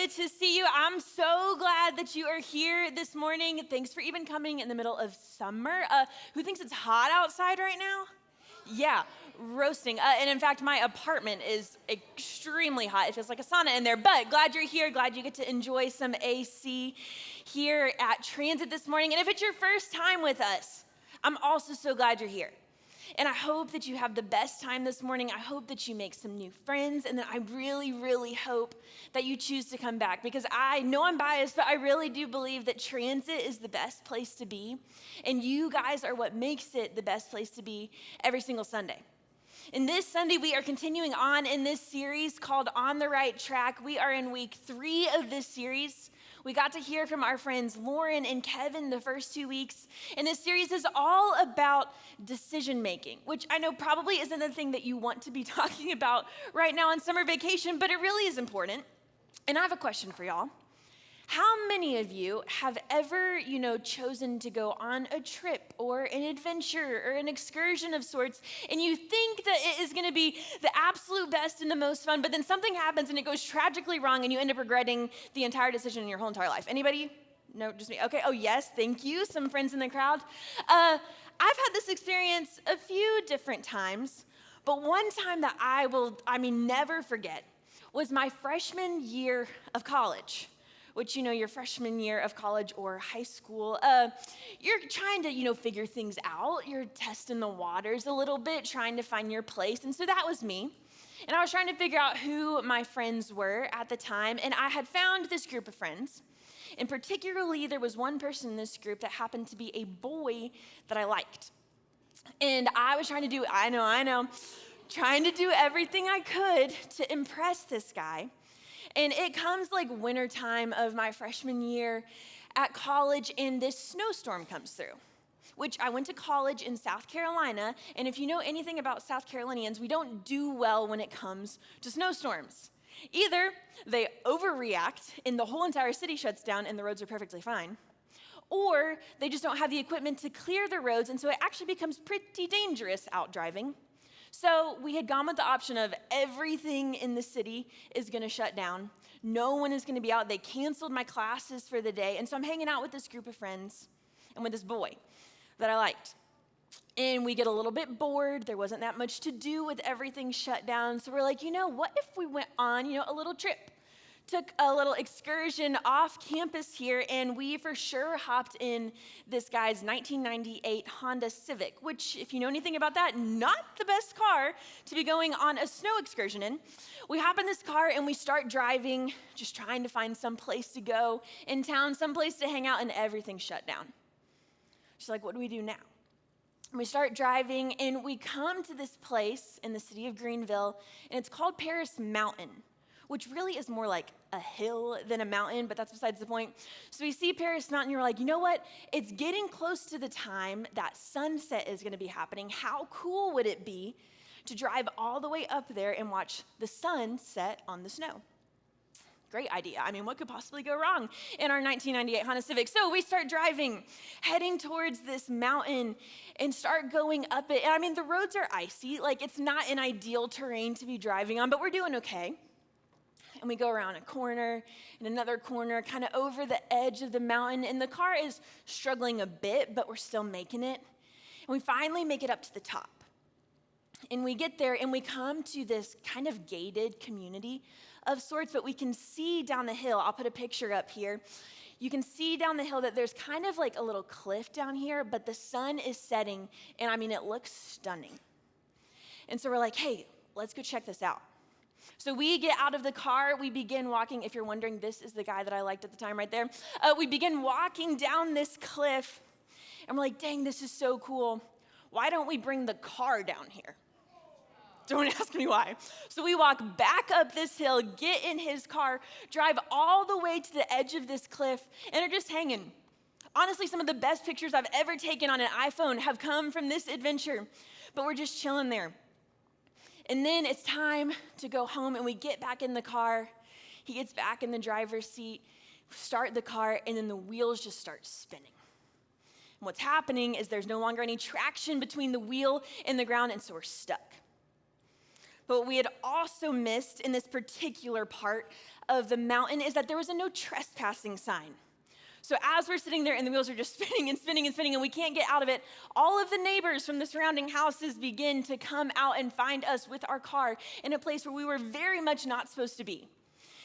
good to see you. I'm so glad that you are here this morning. Thanks for even coming in the middle of summer. Who thinks it's hot outside right now? Yeah, roasting. And in fact, my apartment is extremely hot. It feels like a sauna in there, but glad you're here. Glad you get to enjoy some AC here at Transit this morning. And if it's your first time with us, I'm also so glad you're here. And I hope that you have the best time this morning. I hope that you make some new friends. And then I really, really hope that you choose to come back, because I know I'm biased, but I really do believe that Transit is the best place to be. And you guys are what makes it the best place to be every single Sunday. And this Sunday, we are continuing on in this series called On the Right Track. We are in week 3 of this series. We got to hear from our friends Lauren and Kevin the first 2 weeks. And this series is all about decision making, which I know probably isn't the thing that you want to be talking about right now on summer vacation, but it really is important. And I have a question for y'all. How many of you have ever, chosen to go on a trip or an adventure or an excursion of sorts, and you think that it is going to be the absolute best and the most fun, but then something happens and it goes tragically wrong and you end up regretting the entire decision in your whole entire life? Anybody? No, just me. Okay. Oh, yes. Thank you. Some friends in the crowd. I've had this experience a few different times, but one time that I will never forget was my freshman year of college. Which, your freshman year of college or high school, you're trying to, figure things out. You're testing the waters a little bit, trying to find your place. And so that was me. And I was trying to figure out who my friends were at the time. And I had found this group of friends. And particularly, there was one person in this group that happened to be a boy that I liked. And I was trying to do, trying to do everything I could to impress this guy. And it comes like wintertime of my freshman year at college, and this snowstorm comes through, which I went to college in South Carolina. And if you know anything about South Carolinians, we don't do well when it comes to snowstorms. Either they overreact and the whole entire city shuts down and the roads are perfectly fine, or they just don't have the equipment to clear the roads, and so it actually becomes pretty dangerous out driving. So we had gone with the option of everything in the city is going to shut down. No one is going to be out. They canceled my classes for the day. And so I'm hanging out with this group of friends and with this boy that I liked. And we get a little bit bored. There wasn't that much to do with everything shut down. So we're like, what if we went on, a little trip? Took a little excursion off campus here, and we for sure hopped in this guy's 1998 Honda Civic, which, if you know anything about that, not the best car to be going on a snow excursion in. We hop in this car and we start driving, just trying to find some place to go in town, some place to hang out, and everything's shut down. She's like, what do we do now? And we start driving, and we come to this place in the city of Greenville, and it's called Paris Mountain, which really is more like a hill than a mountain, but that's besides the point. So we see Paris Mountain, you're like, you know what? It's getting close to the time that sunset is gonna be happening. How cool would it be to drive all the way up there and watch the sun set on the snow? Great idea. What could possibly go wrong in our 1998 Honda Civic? So we start driving, heading towards this mountain, and start going up it. And the roads are icy. Like, it's not an ideal terrain to be driving on, but we're doing okay. And we go around a corner and another corner, kind of over the edge of the mountain. And the car is struggling a bit, but we're still making it. And we finally make it up to the top. And we get there and we come to this kind of gated community of sorts, but we can see down the hill. I'll put a picture up here. You can see down the hill that there's kind of like a little cliff down here, but the sun is setting, and it looks stunning. And so we're like, hey, let's go check this out. So we get out of the car, we begin walking. If you're wondering, this is the guy that I liked at the time right there. We begin walking down this cliff, and we're like, dang, this is so cool. Why don't we bring the car down here? Don't ask me why. So we walk back up this hill, get in his car, drive all the way to the edge of this cliff, and are just hanging. Honestly, some of the best pictures I've ever taken on an iPhone have come from this adventure, but we're just chilling there. And then it's time to go home, and we get back in the car. He gets back in the driver's seat, start the car, and then the wheels just start spinning. And what's happening is there's no longer any traction between the wheel and the ground, and so we're stuck. But what we had also missed in this particular part of the mountain is that there was a no trespassing sign. So as we're sitting there and the wheels are just spinning and spinning and spinning and we can't get out of it, all of the neighbors from the surrounding houses begin to come out and find us with our car in a place where we were very much not supposed to be.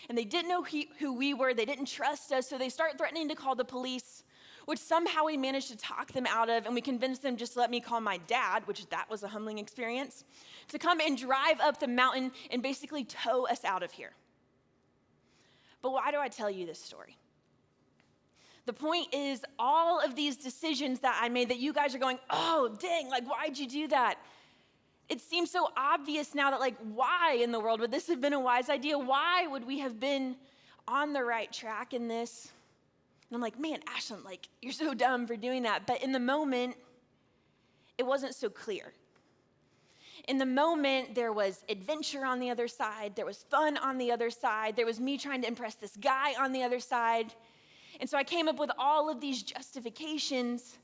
And they didn't know who we were, they didn't trust us, so they start threatening to call the police, which somehow we managed to talk them out of, and we convinced them just to let me call my dad, which that was a humbling experience, to come and drive up the mountain and basically tow us out of here. But why do I tell you this story? The point is, all of these decisions that I made that you guys are going, oh, dang, like, why'd you do that? It seems so obvious now that, like, why in the world would this have been a wise idea? Why would we have been on the right track in this? And I'm like, man, Ashlyn, like, you're so dumb for doing that. But in the moment, it wasn't so clear. In the moment, there was adventure on the other side. There was fun on the other side. There was me trying to impress this guy on the other side. And so I came up with all of these justifications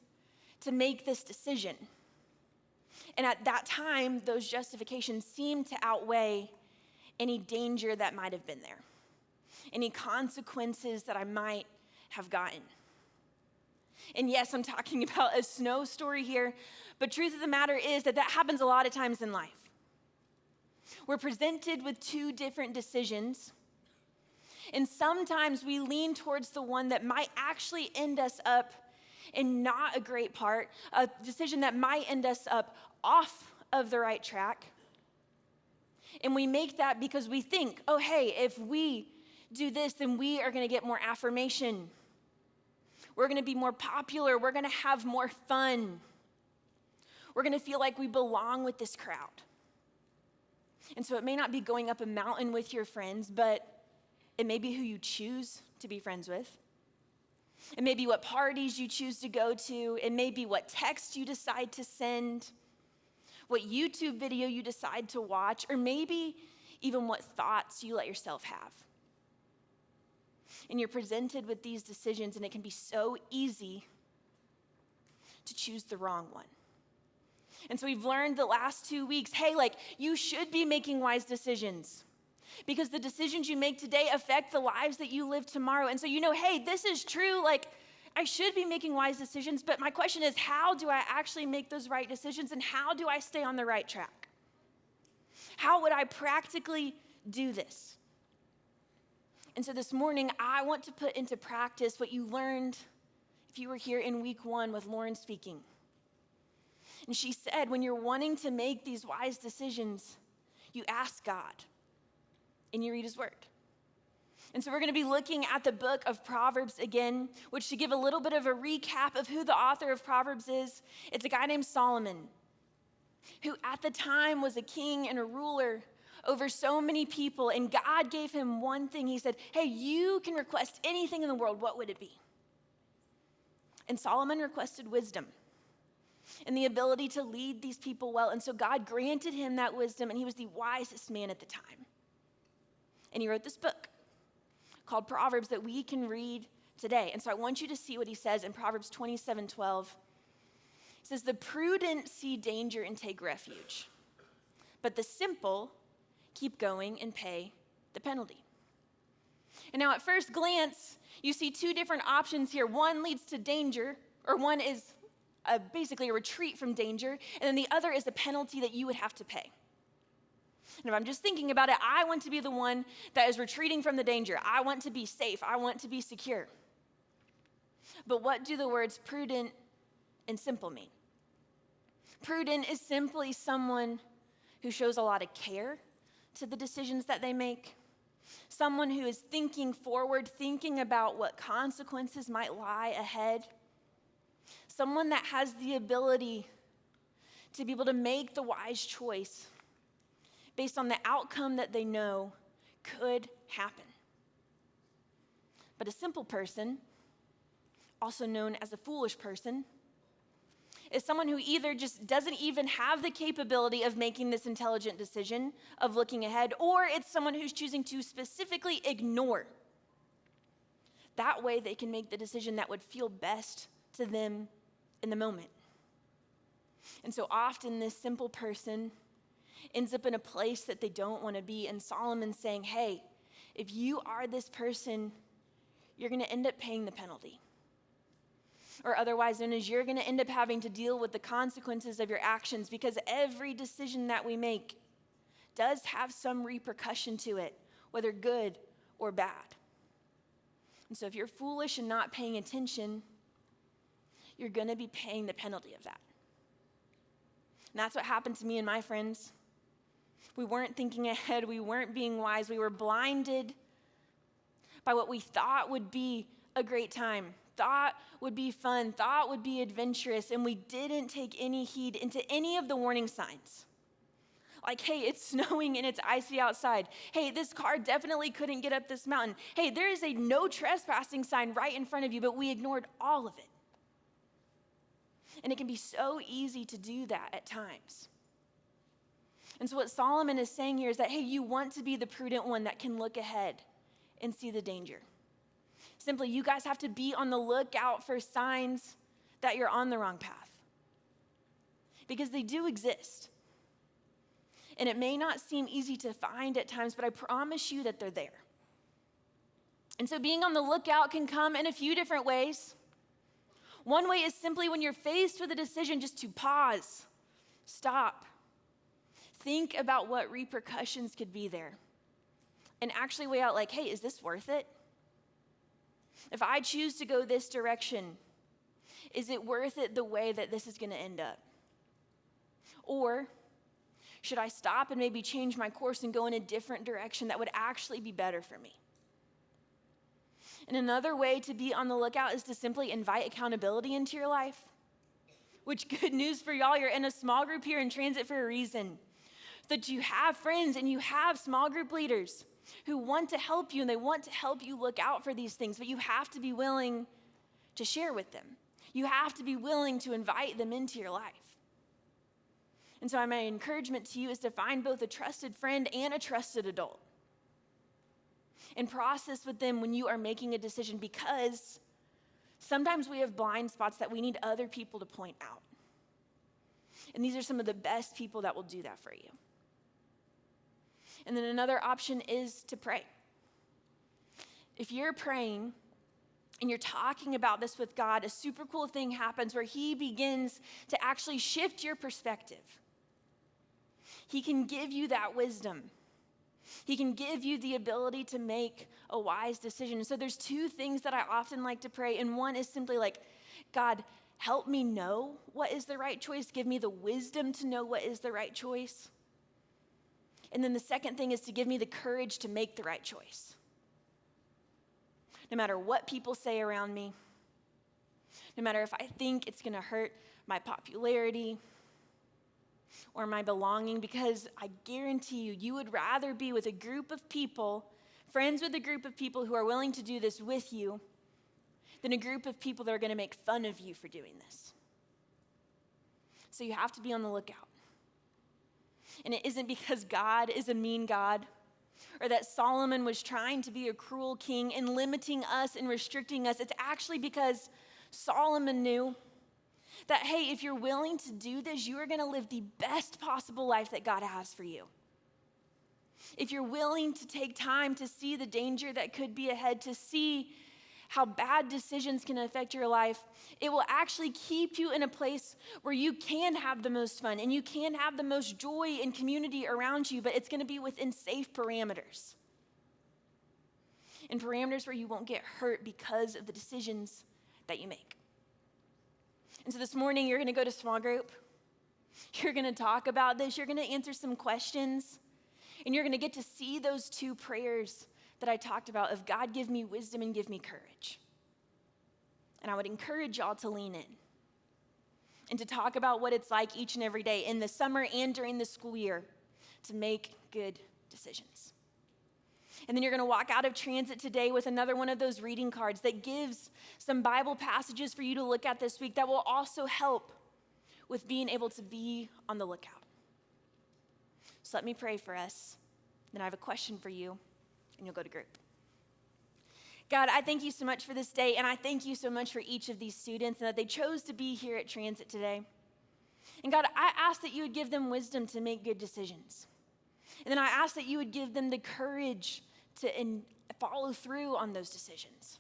to make this decision. And at that time, those justifications seemed to outweigh any danger that might have been there, any consequences that I might have gotten. And yes, I'm talking about a snow story here, but truth of the matter is that happens a lot of times in life. We're presented with two different decisions, and sometimes we lean towards the one that might actually end us up in not a great part, a decision that might end us up off of the right track. And we make that because we think, oh, hey, if we do this, then we are going to get more affirmation. We're going to be more popular. We're going to have more fun. We're going to feel like we belong with this crowd. And so it may not be going up a mountain with your friends, but it may be who you choose to be friends with. It may be what parties you choose to go to. It may be what text you decide to send, what YouTube video you decide to watch, or maybe even what thoughts you let yourself have. And you're presented with these decisions, and it can be so easy to choose the wrong one. And so we've learned the last 2 weeks, hey, like, you should be making wise decisions because the decisions you make today affect the lives that you live tomorrow. And so you know, hey, this is true, like, I should be making wise decisions, but my question is, how do I actually make those right decisions, and how do I stay on the right track? How would I practically do this? And so this morning, I want to put into practice what you learned if you were here in week 1 with Lauren speaking. And she said, when you're wanting to make these wise decisions, you ask God and you read his word. And so we're going to be looking at the book of Proverbs again, which, to give a little bit of a recap of who the author of Proverbs is, it's a guy named Solomon, who at the time was a king and a ruler over so many people, and God gave him one thing. He said, hey, you can request anything in the world. What would it be? And Solomon requested wisdom and the ability to lead these people well. And so God granted him that wisdom, and he was the wisest man at the time. And he wrote this book called Proverbs that we can read today. And so I want you to see what he says in Proverbs 27:12. It says, the prudent see danger and take refuge, but the simple keep going and pay the penalty. And now at first glance, you see two different options here. One leads to danger, or one is basically a retreat from danger, and then the other is a penalty that you would have to pay. And if I'm just thinking about it, I want to be the one that is retreating from the danger. I want to be safe. I want to be secure. But what do the words prudent and simple mean? Prudent is simply someone who shows a lot of care to the decisions that they make. Someone who is thinking forward, thinking about what consequences might lie ahead. Someone that has the ability to be able to make the wise choice based on the outcome that they know could happen. But a simple person, also known as a foolish person, is someone who either just doesn't even have the capability of making this intelligent decision, of looking ahead, or it's someone who's choosing to specifically ignore. That way they can make the decision that would feel best to them in the moment. And so often this simple person ends up in a place that they don't want to be. And Solomon's saying, hey, if you are this person, you're going to end up paying the penalty. Or otherwise known as, you're going to end up having to deal with the consequences of your actions, because every decision that we make does have some repercussion to it, whether good or bad. And so if you're foolish and not paying attention, you're going to be paying the penalty of that. And that's what happened to me and my friends. We weren't thinking ahead. We weren't being wise. We were blinded by what we thought would be a great time, thought would be fun, thought would be adventurous, and we didn't take any heed into any of the warning signs. Like, hey, it's snowing and it's icy outside. Hey, this car definitely couldn't get up this mountain. Hey, there is a no trespassing sign right in front of you, but we ignored all of it. And it can be so easy to do that at times. And so what Solomon is saying here is that, hey, you want to be the prudent one that can look ahead and see the danger. Simply, you guys have to be on the lookout for signs that you're on the wrong path. Because they do exist. And it may not seem easy to find at times, but I promise you that they're there. And so being on the lookout can come in a few different ways. One way is simply when you're faced with a decision, just to pause, stop, think about what repercussions could be there, and actually weigh out like, hey, is this worth it? If I choose to go this direction, is it worth it the way that this is going to end up? Or should I stop and maybe change my course and go in a different direction that would actually be better for me? And another way to be on the lookout is to simply invite accountability into your life. Which, good news for y'all, you're in a small group here in Transit for a reason. That you have friends and you have small group leaders who want to help you, and they want to help you look out for these things, but you have to be willing to share with them. You have to be willing to invite them into your life. And so my encouragement to you is to find both a trusted friend and a trusted adult. And process with them when you are making a decision, because sometimes we have blind spots that we need other people to point out. And these are some of the best people that will do that for you. And then another option is to pray. If you're praying and you're talking about this with God, a super cool thing happens where He begins to actually shift your perspective. He can give you that wisdom. He can give you the ability to make a wise decision. So there's two things that I often like to pray, and one is simply like, God, help me know what is the right choice. Give me the wisdom to know what is the right choice. And then the second thing is to give me the courage to make the right choice. No matter what people say around me, no matter if I think it's going to hurt my popularity or my belonging, because I guarantee you, you would rather be with a group of people, friends with a group of people who are willing to do this with you, than a group of people that are going to make fun of you for doing this. So you have to be on the lookout. And it isn't because God is a mean God, or that Solomon was trying to be a cruel king and limiting us and restricting us. It's actually because Solomon knew that, hey, if you're willing to do this, you are going to live the best possible life that God has for you. If you're willing to take time to see the danger that could be ahead, to see how bad decisions can affect your life, it will actually keep you in a place where you can have the most fun and you can have the most joy and community around you, but it's going to be within safe parameters. And parameters where you won't get hurt because of the decisions that you make. And so this morning, you're going to go to small group. You're going to talk about this. You're going to answer some questions. And you're going to get to see those two prayers that I talked about of God, give me wisdom and give me courage. And I would encourage y'all to lean in and to talk about what it's like each and every day in the summer and during the school year to make good decisions. And then you're going to walk out of Transit today with another one of those reading cards that gives some Bible passages for you to look at this week that will also help with being able to be on the lookout. So let me pray for us. Then I have a question for you, and you'll go to group. God, I thank you so much for this day, and I thank you so much for each of these students and that they chose to be here at Transit today. And God, I ask that you would give them wisdom to make good decisions. And then I ask that you would give them the courage to follow through on those decisions.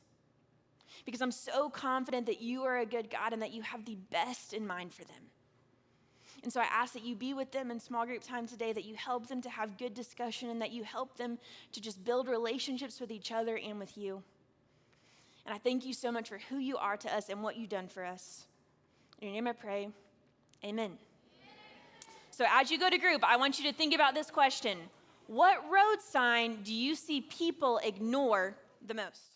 Because I'm so confident that you are a good God and that you have the best in mind for them. And so I ask that you be with them in small group time today, that you help them to have good discussion, and that you help them to just build relationships with each other and with you. And I thank you so much for who you are to us and what you've done for us. In your name I pray, amen. So as you go to group, I want you to think about this question. What road sign do you see people ignore the most?